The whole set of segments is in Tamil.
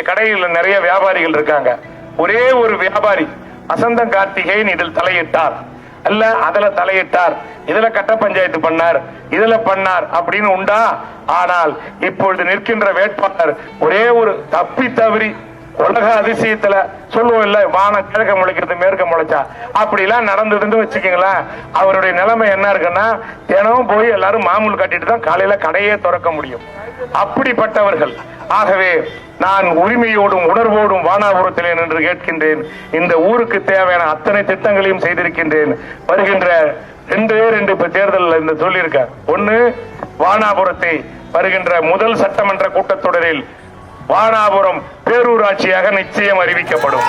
கடையில் நிறைய வியாபாரிகள் இருக்காங்க. ஒரே ஒரு வியாபாரி வசந்தம் கார்த்திகேயன் இதில் தலையிட்டார் அல்ல, அதுல தலையிட்டார், இதுல கட்ட பஞ்சாயத்து பண்ணார், இதுல பண்ணார் அப்படின்னு உண்டா? ஆனால் இப்பொழுது நிற்கின்ற வேட்பாளர் ஒரே ஒரு தப்பி தவறி உலக அதிசயத்துல சொல்லுவோம் இல்ல, வானம் கிழக்க முளைக்கிறது மேற்க முளைச்சா அப்படி எல்லாம் நடந்ததுன்னு வச்சுக்கீங்களேன். அவருடைய நிலைமை என்ன இருக்குன்னா, தினமும் போய் எல்லாரும் மாமூல் கட்டிட்டு தான் காலையில கடையே திறக்க முடியும். அப்படிப்பட்டவர்கள். ஆகவே நான் உரிமையோடும் உணர்வோடும் வானாபுரத்திலே நின்று கேட்கின்றேன். இந்த ஊருக்கு தேவையான அத்தனை திட்டங்களையும் செய்திருக்கின்றேன். வருகின்ற ரெண்டு தேர்தல் இந்த சொல்லியிருக்க. ஒன்னு, வானாபுரத்தை வருகின்ற முதல் சட்டமன்ற கூட்டத்தொடரில் வானாபுரம் பேரூராட்சியாக நிச்சயம் அறிவிக்கப்படும்.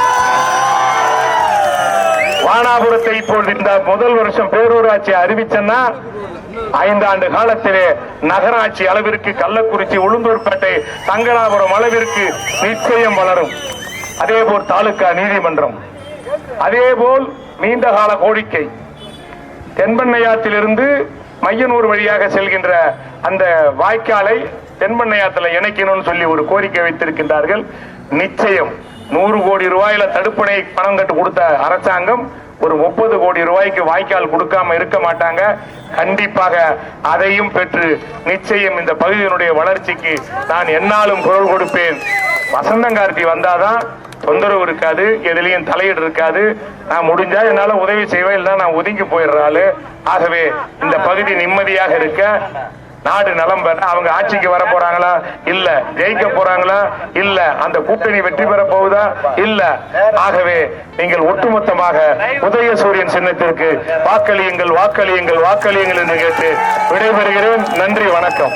வானாபுரத்தை இப்பொழுது இந்த முதல் வருஷம் பேரூராட்சி அறிவிச்சன்னா 5 ஆண்டு காலத்திலே நகராட்சி அளவிற்கு, கள்ளக்குறிச்சி, உளுந்தூர்பேட்டை, தங்களாபுரம் அளவிற்கு நிச்சயம் வளரும். அதேபோல் தாலுகா நீதிமன்றம், அதேபோல் நீண்ட கால கோரிக்கை தென்பண்ணையாத்திலிருந்து மையனூர் வழியாக செல்கின்ற அந்த வாய்க்காலை தென்பண்ணையாத்துல இணைக்கணும்னு சொல்லி ஒரு கோரிக்கை வைத்திருக்கின்றார்கள். நிச்சயம் 100 கோடி ரூபாயில தடுப்பணை பணம் கட்டு கொடுத்த அரசாங்கம் ஒரு 30 கோடி ரூபாய்க்கு வாய்க்கால் கொடுக்காம இருக்க மாட்டாங்க. கண்டிப்பாக அதையும் பெற்று நிச்சயம் இந்த பகுதியினுடைய வளர்ச்சிக்கு நான் என்னாலும் குரல் கொடுப்பேன். வசந்தங்கார்த்தி வந்தாதான் தொந்தரவு இருக்காது, எதிலையும் தலையீடு இருக்காது. நான் முடிஞ்சா என்னால உதவி செய்வேன், இல்ல நான் ஒதுங்கி போயிடுறாள். ஆகவே இந்த பகுதி நிம்மதியாக இருக்க, நாடு நலம் பெற, அவங்க ஆட்சிக்கு வர போறாங்களா இல்ல, ஜெயிக்க போறாங்களா இல்ல, அந்த கூட்டணி வெற்றி பெற போகுதா இல்ல. ஆகவே நீங்கள் ஒட்டுமொத்தமாக உதயசூரியன் சின்னத்திற்கு வாக்களியுங்கள், வாக்களியுங்கள், வாக்களியுங்கள் என்று கேட்டு விடைபெறுகிறேன். நன்றி, வணக்கம்.